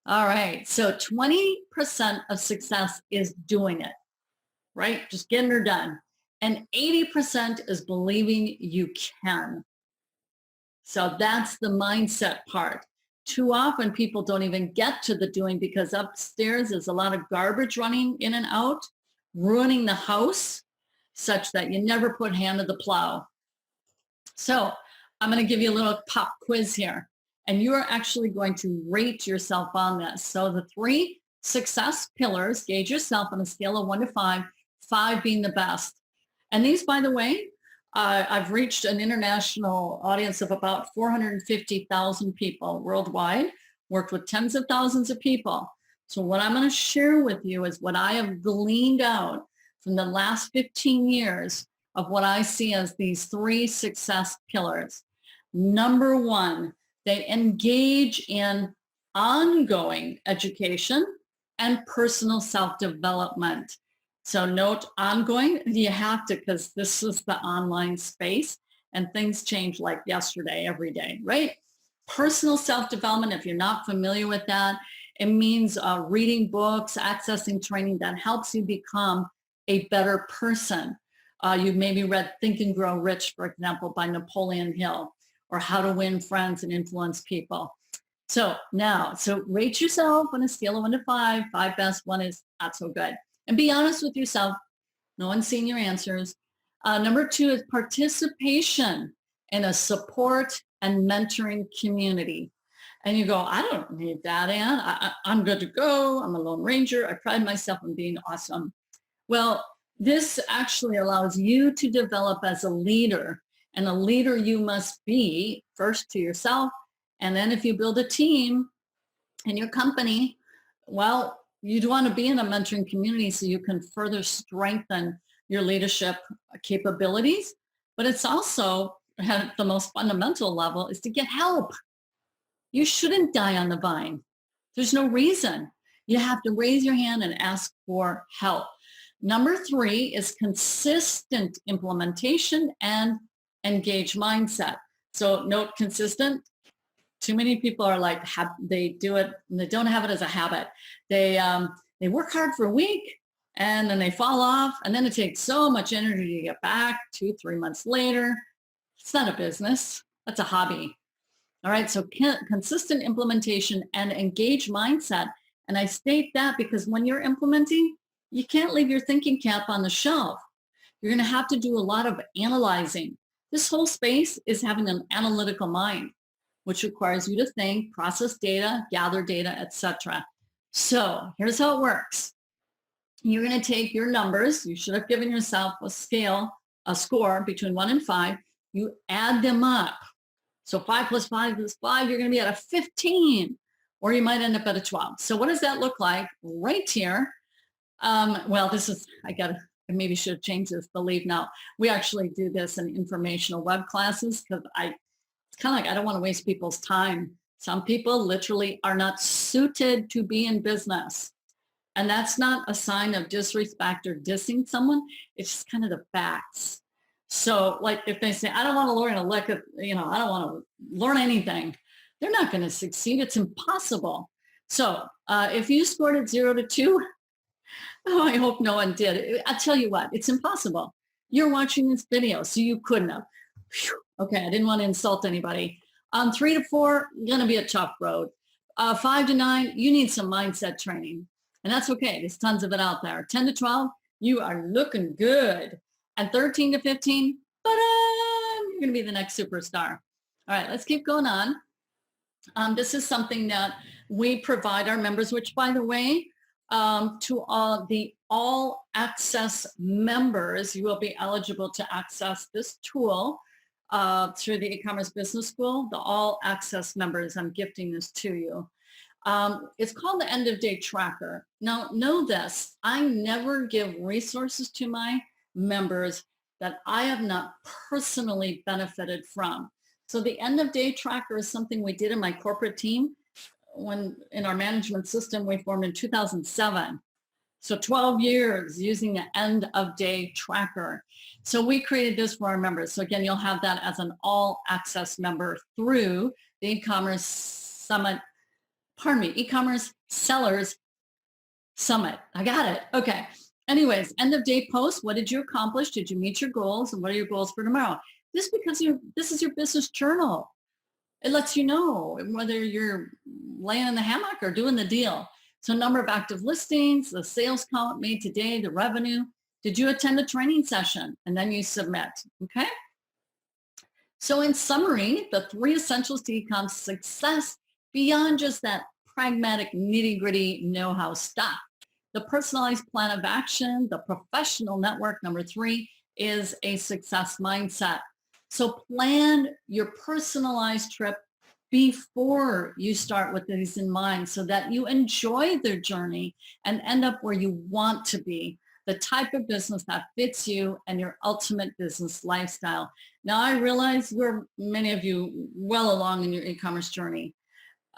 All right. So 20% of success is doing it, right? Just getting her done. And 80% is believing you can. So that's the mindset part. Too often people don't even get to the doing because upstairs there's a lot of garbage running in and out, ruining the house such that you never put hand to the plow. So I'm going to give you a little pop quiz here, and you are actually going to rate yourself on this. So the 3 success pillars, gauge yourself on a scale of 1 to 5, 5 being the best. And these, by the way, I've reached an international audience of about 450,000 people worldwide, worked with tens of thousands of people. So what I'm going to share with you is what I have gleaned out from the last 15 years of what I see as these 3 success pillars. Number 1, they engage in ongoing education and personal self-development. So note ongoing, you have to, because this is the online space and things change like yesterday, every day, right? Personal self-development, if you're not familiar with that, it means reading books, accessing training that helps you become a better person. You've maybe read Think and Grow Rich, for example, by Napoleon Hill, or How to Win Friends and Influence People. So rate yourself on a scale of 1 to 5, 5 best, 1 is not so good. And be honest with yourself. No one's seen your answers. Number 2 is participation in a support and mentoring community. And you go, I don't need that, Ann. I'm good to go. I'm a Lone Ranger. I pride myself on being awesome. Well, this actually allows you to develop as a leader. And a leader you must be first to yourself. And then if you build a team in your company, well, you'd want to be in a mentoring community so you can further strengthen your leadership capabilities. But it's also, at the most fundamental level, is to get help. You shouldn't die on the vine. There's no reason. You have to raise your hand and ask for help. Number 3 is consistent implementation and engaged mindset. So note consistent. Too many people are like, they do it, and they don't have it as a habit. They work hard for a week, and then they fall off, and then it takes so much energy to get back 2-3 months later. It's not a business. That's a hobby. All right, so consistent implementation and engaged mindset. And I state that because when you're implementing, you can't leave your thinking cap on the shelf. You're going to have to do a lot of analyzing. This whole space is having an analytical mind, which requires you to think, process data, gather data, etc. So here's how it works. You're going to take your numbers. You should have given yourself a score between 1 and 5. You add them up. So 5 plus 5 is 5. You're going to be at a 15, or you might end up at a 12. So what does that look like right here? Well, I maybe should have changed this, believe now. We actually do this in informational web classes because it's kind of like I don't want to waste people's time. Some people literally are not suited to be in business. And that's not a sign of disrespect or dissing someone. It's just kind of the facts. So like if they say, I don't want to learn I don't want to learn anything, they're not going to succeed. It's impossible. So if you scored at 0 to 2, oh, I hope no one did. I'll tell you what, it's impossible. You're watching this video, so you couldn't have. Whew. Okay, I didn't want to insult anybody. 3 to 4, going to be a tough road. 5 to 9, you need some mindset training. And that's okay. There's tons of it out there. 10 to 12, you are looking good. And 13 to 15, you're going to be the next superstar. All right, let's keep going on. This is something that we provide our members, which, by the way, to all access members, you will be eligible to access this tool through the e-commerce business school. The all access members, I'm gifting this to you. It's called the end of day tracker. Now know this, I never give resources to my members that I have not personally benefited from. So the end of day tracker is something we did in my corporate team when in our management system we formed in 2007. So 12 years using the end of day tracker. So we created this for our members. So again, you'll have that as an all access member through the e-commerce summit, e-commerce sellers summit. I got it. Okay. Anyways, end of day post. What did you accomplish? Did you meet your goals? And what are your goals for tomorrow? This because this is your business journal. It lets you know whether you're laying in the hammock or doing the deal. So number of active listings, the sales count made today, the revenue. Did you attend a training session? And then you submit. Okay. So in summary, the 3 essentials to ecom success beyond just that pragmatic nitty gritty know-how stuff. The personalized plan of action, the professional network, number 3, is a success mindset. So plan your personalized trip before you start with these in mind so that you enjoy the journey and end up where you want to be, the type of business that fits you and your ultimate business lifestyle. Now, I realize many of you well along in your e-commerce journey.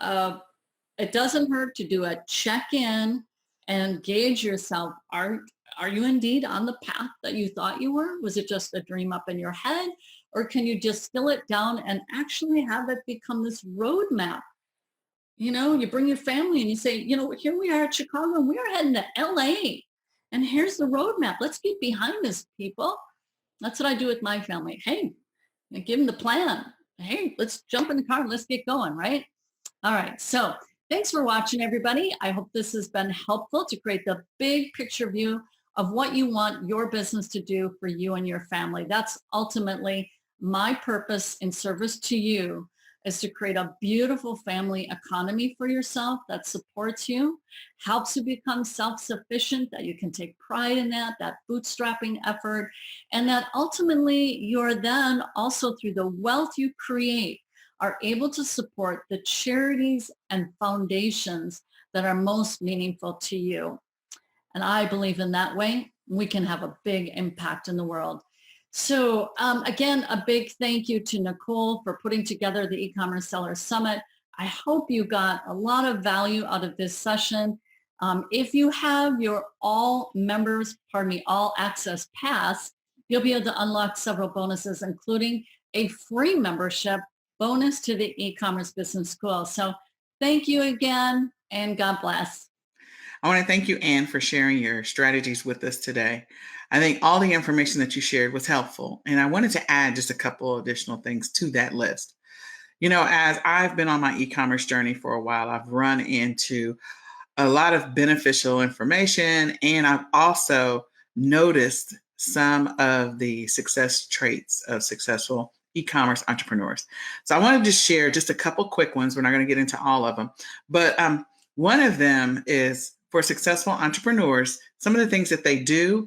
It doesn't hurt to do a check-in and gauge yourself. Are you indeed on the path that you thought you were? Was it just a dream up in your head? Or can you distill it down and actually have it become this roadmap? You bring your family and you say, here we are at Chicago and we are heading to LA. And here's the roadmap. Let's get behind this, people. That's what I do with my family. Hey, I give them the plan. Hey, let's jump in the car and let's get going, right? All right. So thanks for watching, everybody. I hope this has been helpful to create the big picture view of what you want your business to do for you and your family. That's ultimately my purpose in service to you, is to create a beautiful family economy for yourself that supports you, helps you become self-sufficient, that you can take pride in that bootstrapping effort, and that ultimately you're then also, through the wealth you create, are able to support the charities and foundations that are most meaningful to you. And I believe in that way, we can have a big impact in the world. So again, a big thank you to Nicole for putting together the e-commerce seller summit. I hope you got a lot of value out of this session. If you have your all access pass, you'll be able to unlock several bonuses, including a free membership bonus to the e-commerce business school. So thank you again, and God bless. I want to thank you, Anne, for sharing your strategies with us today. I think all the information that you shared was helpful, and I wanted to add just a couple additional things to that list. As I've been on my e-commerce journey for a while, I've run into a lot of beneficial information, and I've also noticed some of the success traits of successful e-commerce entrepreneurs. So I wanted to share just a couple quick ones. We're not going to get into all of them, but one of them is, for successful entrepreneurs, some of the things that they do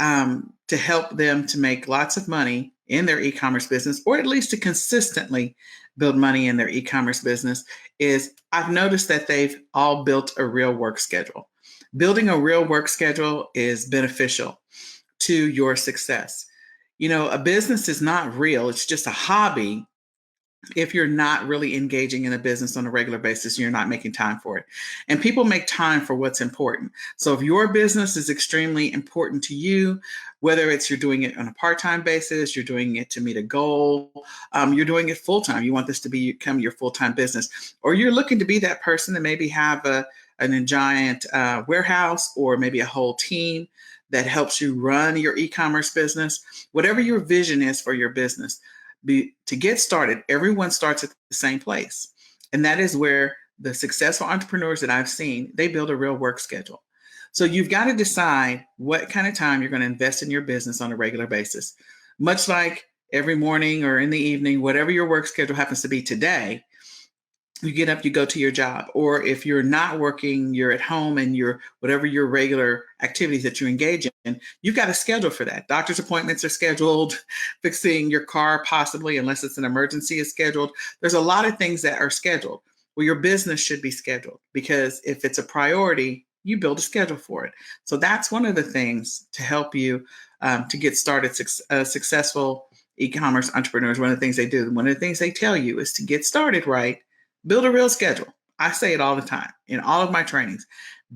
to help them to make lots of money in their e-commerce business, or at least to consistently build money in their e-commerce business, is I've noticed that they've all built a real work schedule. Building a real work schedule is beneficial to your success. A business is not real. It's just a hobby. If you're not really engaging in a business on a regular basis, you're not making time for it. And people make time for what's important. So if your business is extremely important to you, whether it's you're doing it on a part-time basis, you're doing it to meet a goal, you're doing it full-time, you want this to become your full-time business, or you're looking to be that person that maybe have a giant warehouse, or maybe a whole team that helps you run your e-commerce business, whatever your vision is for your business. To get started, everyone starts at the same place. And that is where the successful entrepreneurs that I've seen, they build a real work schedule. So you've got to decide what kind of time you're going to invest in your business on a regular basis. Much like every morning or in the evening, whatever your work schedule happens to be today, you get up, you go to your job. Or if you're not working, you're at home, and whatever your regular activities that you engage in, you've got a schedule for that. Doctor's appointments are scheduled, fixing your car possibly, unless it's an emergency, is scheduled. There's a lot of things that are scheduled. Well, your business should be scheduled, because if it's a priority, you build a schedule for it. So that's one of the things to help you to get started. Successful e-commerce entrepreneurs, one of the things they do, one of the things they tell you is to get started right, build a real schedule. I say it all the time in all of my trainings.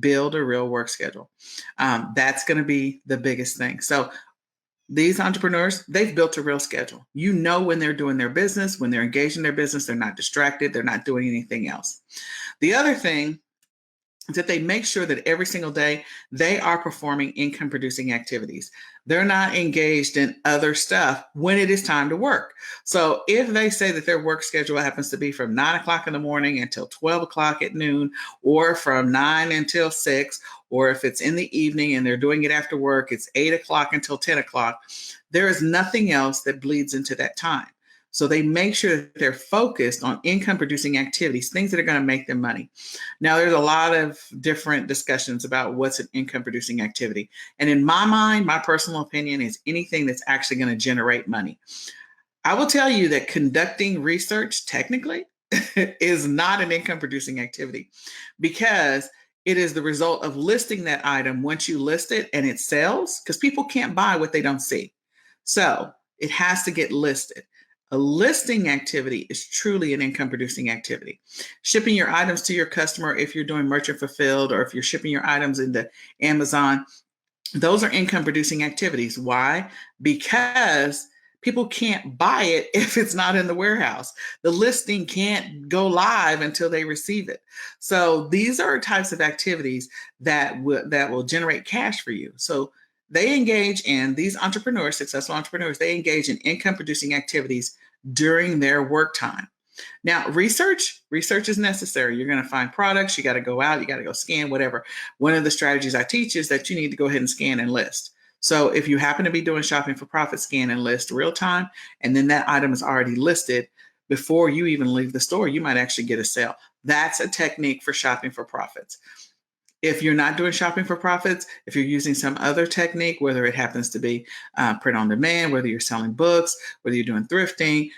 build a real work schedule. That's going to be the biggest thing. So these entrepreneurs, they've built a real schedule. You know when they're doing their business, when they're engaged in their business, they're not distracted, they're not doing anything else. The other thing is that they make sure that every single day they are performing income producing activities. They're not engaged in other stuff when it is time to work. So if they say that their work schedule happens to be from 9 o'clock in the morning until 12 o'clock at noon, or from 9 until 6, or if it's in the evening and they're doing it after work, it's 8 o'clock until 10 o'clock, there is nothing else that bleeds into that time. So they make sure that they're focused on income producing activities, things that are going to make them money. Now, there's a lot of different discussions about what's an income producing activity. And in my mind, my personal opinion is anything that's actually going to generate money. I will tell you that conducting research technically is not an income producing activity, because it is the result of listing that item once you list it and it sells, because people can't buy what they don't see. So it has to get listed. A listing activity is truly an income producing activity. Shipping your items to your customer, if you're doing merchant fulfilled, or if you're shipping your items into Amazon, those are income producing activities. Why? Because people can't buy it if it's not in the warehouse. The listing can't go live until they receive it. So these are types of activities that will generate cash for you. So they engage in, these entrepreneurs, successful entrepreneurs, they engage in income producing activities during their work time. Now, research is necessary. You're going to find products. You got to go out. You got to go scan, whatever. One of the strategies I teach is that you need to go ahead and scan and list. So if you happen to be doing shopping for profit, scan and list real time, and then that item is already listed before you even leave the store, you might actually get a sale. That's a technique for shopping for profits. If you're not doing shopping for profits, if you're using some other technique, whether it happens to be print on demand, whether you're selling books, whether you're doing thrifting,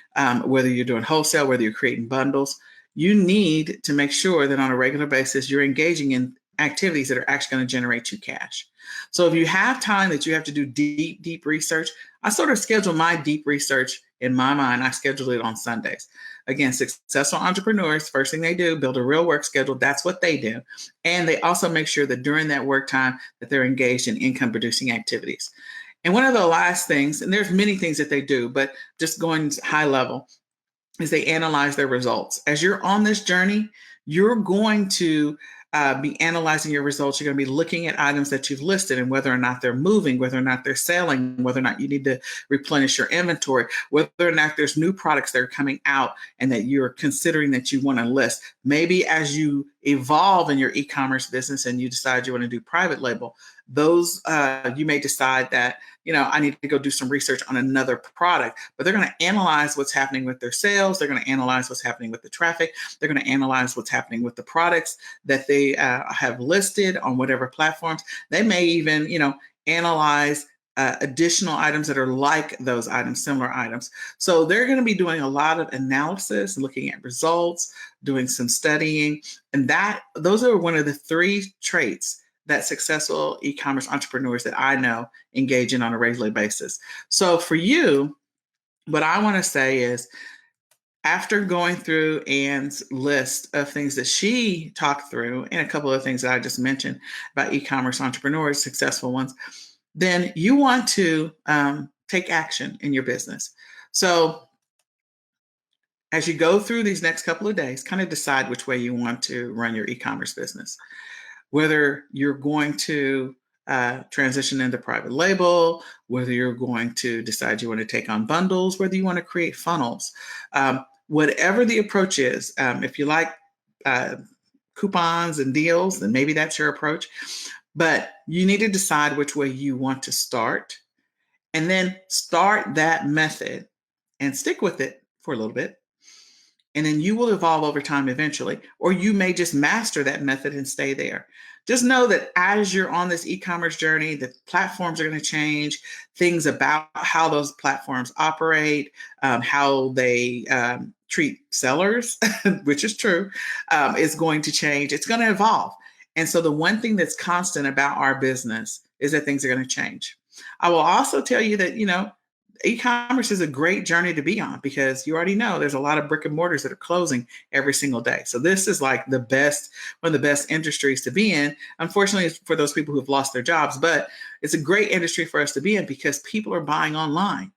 whether you're doing wholesale, whether you're creating bundles, you need to make sure that on a regular basis, you're engaging in activities that are actually going to generate you cash. So if you have time that you have to do deep research, I sort of schedule my deep research in my mind. I schedule it on Sundays. Again, successful entrepreneurs, first thing they do, build a real work schedule. That's what they do. And they also make sure that during that work time that they're engaged in income producing activities. And one of the last things, and there's many things that they do, but just going high level, is they analyze their results. As you're on this journey, you're going to be analyzing your results. You're going to be looking at items that you've listed and whether or not they're moving, whether or not they're selling, whether or not you need to replenish your inventory, whether or not there's new products that are coming out and that you're considering that you want to list. Maybe as you evolve in your e-commerce business and you decide you want to do private label, those you may decide that, I need to go do some research on another product, but they're going to analyze what's happening with their sales. They're going to analyze what's happening with the traffic. They're going to analyze what's happening with the products that they have listed on whatever platforms. They may even, analyze additional items that are like those items, similar items. So they're going to be doing a lot of analysis, looking at results, doing some studying, and those are one of the 3 traits that successful e-commerce entrepreneurs that I know engage in on a regular basis. So for you, what I want to say is, after going through Anne's list of things that she talked through and a couple of things that I just mentioned about e-commerce entrepreneurs, successful ones, then you want to take action in your business. So as you go through these next couple of days, kind of decide which way you want to run your e-commerce business. Whether you're going to transition into private label, whether you're going to decide you want to take on bundles, whether you want to create funnels, whatever the approach is. If you like coupons and deals, then maybe that's your approach. But you need to decide which way you want to start, and then start that method and stick with it for a little bit. And then you will evolve over time eventually, or you may just master that method and stay there. Just know that as you're on this e-commerce journey, the platforms are going to change, things about how those platforms operate, how they treat sellers, which is true, is going to change. It's going to evolve. And so the one thing that's constant about our business is that things are going to change. I will also tell you that, e-commerce is a great journey to be on because you already know there's a lot of brick and mortars that are closing every single day. So this is like one of the best industries to be in. Unfortunately, it's for those people who've lost their jobs, but it's a great industry for us to be in because people are buying online.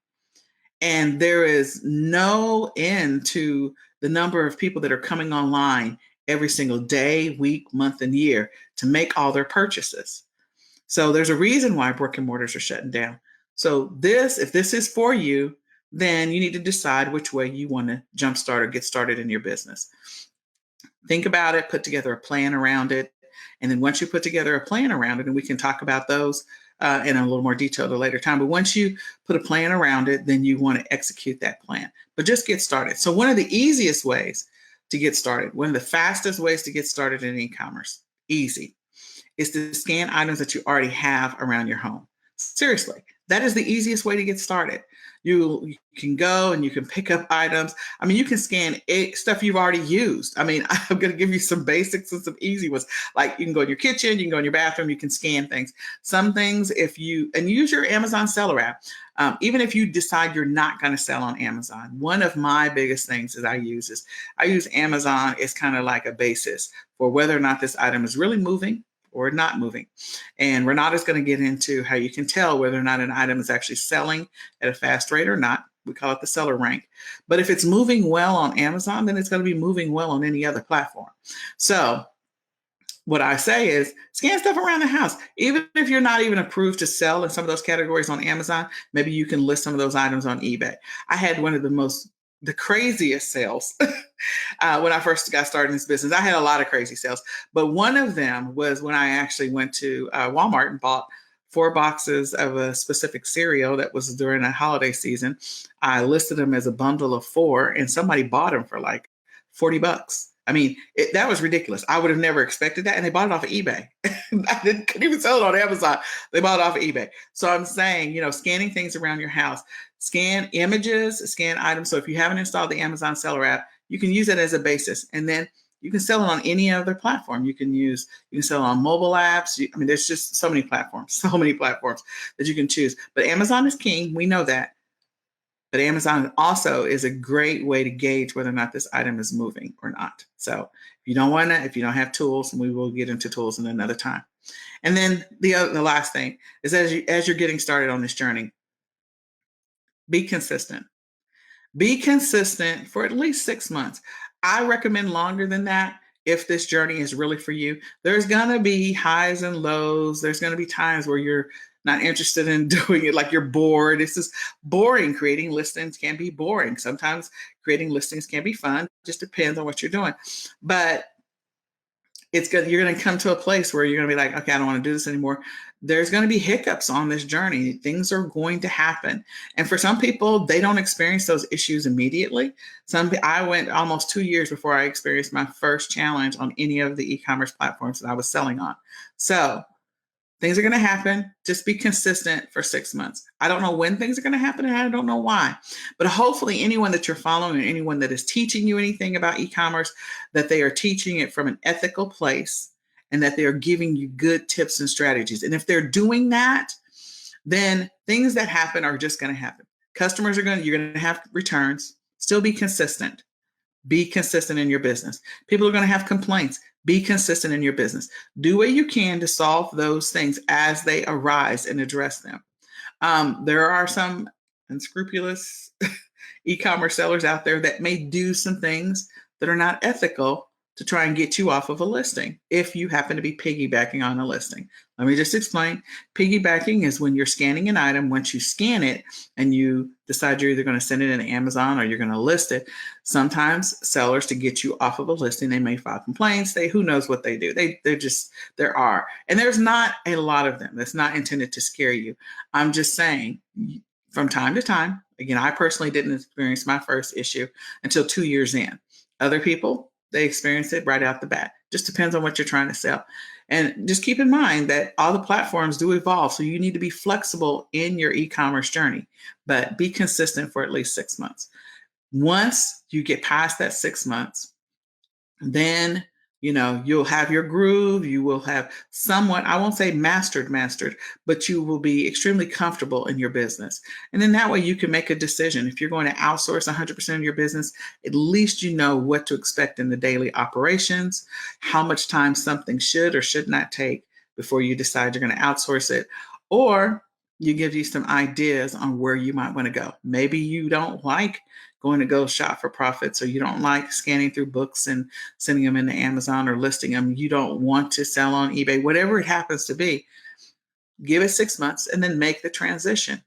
And there is no end to the number of people that are coming online every single day, week, month, and year to make all their purchases. So there's a reason why brick and mortars are shutting down. So if this is for you, then you need to decide which way you want to jumpstart or get started in your business. Think about it, put together a plan around it. And then once you put together a plan around it, and we can talk about those in a little more detail at a later time. But once you put a plan around it, then you want to execute that plan. But just get started. So one of the easiest ways to get started, one of the fastest ways to get started in e-commerce, easy, is to scan items that you already have around your home. Seriously, that is the easiest way to get started. You can go and you can pick up items. I mean, you can scan stuff you've already used. I mean, I'm going to give you some basics and some easy ones. Like you can go in your kitchen, you can go in your bathroom, you can scan things. Some things, and use your Amazon seller app. Even if you decide you're not going to sell on Amazon, one of my biggest things that I use Amazon as kind of like a basis for whether or not this item is really moving or not moving. And Renata's going to get into how you can tell whether or not an item is actually selling at a fast rate or not. We call it the seller rank. But if it's moving well on Amazon, then it's going to be moving well on any other platform. So what I say is scan stuff around the house. Even if you're not even approved to sell in some of those categories on Amazon, maybe you can list some of those items on eBay. I had one of the craziest sales when I first got started in this business. I had a lot of crazy sales, but one of them was when I actually went to Walmart and bought 4 boxes of a specific cereal that was during a holiday season. I listed them as a bundle of 4 and somebody bought them for like $40. I mean, that was ridiculous. I would have never expected that. And they bought it off of eBay. Couldn't even sell it on Amazon. They bought it off of eBay. So I'm saying, scanning things around your house, scan images, scan items. So if you haven't installed the Amazon seller app, you can use it as a basis. And then you can sell it on any other platform. You can sell it on mobile apps. There's just so many platforms that you can choose. But Amazon is king. We know that. But Amazon also is a great way to gauge whether or not this item is moving or not. So if you don't have tools, and we will get into tools in another time. And then the last thing is as you're getting started on this journey, be consistent. Be consistent for at least 6 months. I recommend longer than that if this journey is really for you. There's going to be highs and lows. There's going to be times where you're not interested in doing it, like you're bored. This is boring. Creating listings can be boring. Sometimes creating listings can be fun. It just depends on what you're doing. But it's good. You're going to come to a place where you're going to be like, okay, I don't want to do this anymore. There's going to be hiccups on this journey. Things are going to happen. And for some people, they don't experience those issues immediately. I went almost 2 years before I experienced my first challenge on any of the e-commerce platforms that I was selling on. So things are going to happen. Just be consistent for 6 months. I don't know when things are going to happen and I don't know why, but hopefully anyone that you're following or anyone that is teaching you anything about e-commerce, that they are teaching it from an ethical place and that they are giving you good tips and strategies. And if they're doing that, then things that happen are just going to happen. You're going to have returns. Still be consistent. Be consistent in your business. People are going to have complaints. Be consistent in your business. Do what you can to solve those things as they arise and address them. There are some unscrupulous e-commerce sellers out there that may do some things that are not ethical to try and get you off of a listing if you happen to be piggybacking on a listing. Let me just explain. Piggybacking is when you're scanning an item. Once you scan it and you decide you're either going to send it into Amazon or you're going to list it, sometimes sellers, to get you off of a listing, they may file complaints. Who knows what they do? There are. And there's not a lot of them. That's not intended to scare you. I'm just saying from time to time, again, I personally didn't experience my first issue until 2 years in. Other people, they experience it right out the bat. Just depends on what you're trying to sell. And just keep in mind that all the platforms do evolve. So you need to be flexible in your e-commerce journey, but be consistent for at least 6 months. Once you get past that 6 months, then You'll have your groove, you will have somewhat, I won't say mastered, but you will be extremely comfortable in your business. And then that way you can make a decision. If you're going to outsource 100% of your business, at least you know what to expect in the daily operations, how much time something should or should not take before you decide you're going to outsource it. Or you give you some ideas on where you might want to go. Maybe you don't like going to go shop for profits, or you don't like scanning through books and sending them into Amazon or listing them. You don't want to sell on eBay, whatever it happens to be. Give it 6 months and then make the transition.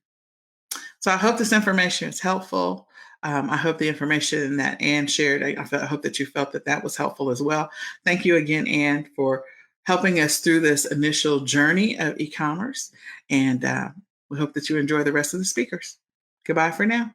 So I hope this information is helpful. I hope the information that Ann shared, I hope that you felt that was helpful as well. Thank you again, Ann, for helping us through this initial journey of e-commerce. And we hope that you enjoy the rest of the speakers. Goodbye for now.